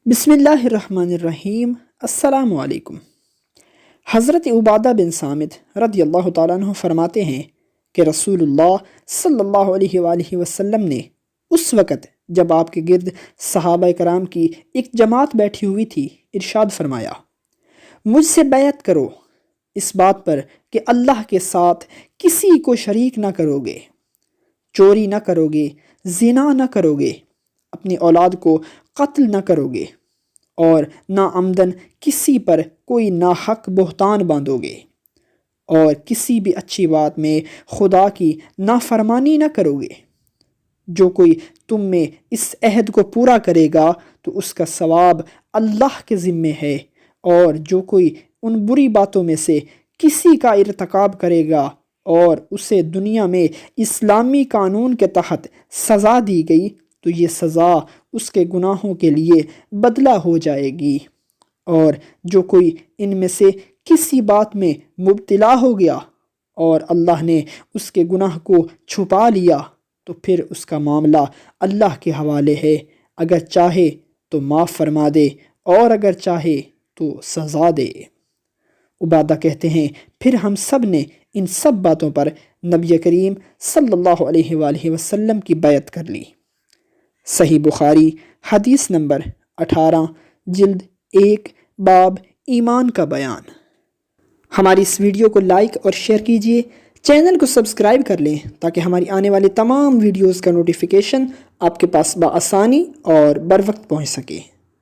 بسم اللہ الرحمن الرحیم۔ السلام علیکم۔ حضرت عبادہ بن صامت رضی اللہ تعالیٰ عنہ فرماتے ہیں کہ رسول اللہ صلی اللہ علیہ وآلہ وسلم نے اس وقت جب آپ کے گرد صحابہ کرام کی ایک جماعت بیٹھی ہوئی تھی ارشاد فرمایا، مجھ سے بیعت کرو اس بات پر کہ اللہ کے ساتھ کسی کو شریک نہ کرو گے، چوری نہ کرو گے، زنا نہ کرو گے، اپنی اولاد کو قتل نہ کرو گے، اور نہ عمدن کسی پر کوئی ناحق بہتان باندھو گے، اور کسی بھی اچھی بات میں خدا کی نافرمانی نہ کرو گے۔ جو کوئی تم میں اس عہد کو پورا کرے گا تو اس کا ثواب اللہ کے ذمے ہے، اور جو کوئی ان بری باتوں میں سے کسی کا ارتکاب کرے گا اور اسے دنیا میں اسلامی قانون کے تحت سزا دی گئی تو یہ سزا اس کے گناہوں کے لیے بدلہ ہو جائے گی، اور جو کوئی ان میں سے کسی بات میں مبتلا ہو گیا اور اللہ نے اس کے گناہ کو چھپا لیا تو پھر اس کا معاملہ اللہ کے حوالے ہے، اگر چاہے تو معاف فرما دے اور اگر چاہے تو سزا دے۔ عبادہ کہتے ہیں پھر ہم سب نے ان سب باتوں پر نبی کریم صلی اللہ علیہ وآلہ وسلم کی بیعت کر لی۔ صحیح بخاری حدیث نمبر 18 جلد 1 باب ایمان کا بیان۔ ہماری اس ویڈیو کو لائک اور شیئر کیجیے، چینل کو سبسکرائب کر لیں تاکہ ہماری آنے والی تمام ویڈیوز کا نوٹیفیکیشن آپ کے پاس بآسانی اور بر وقت پہنچ سکے۔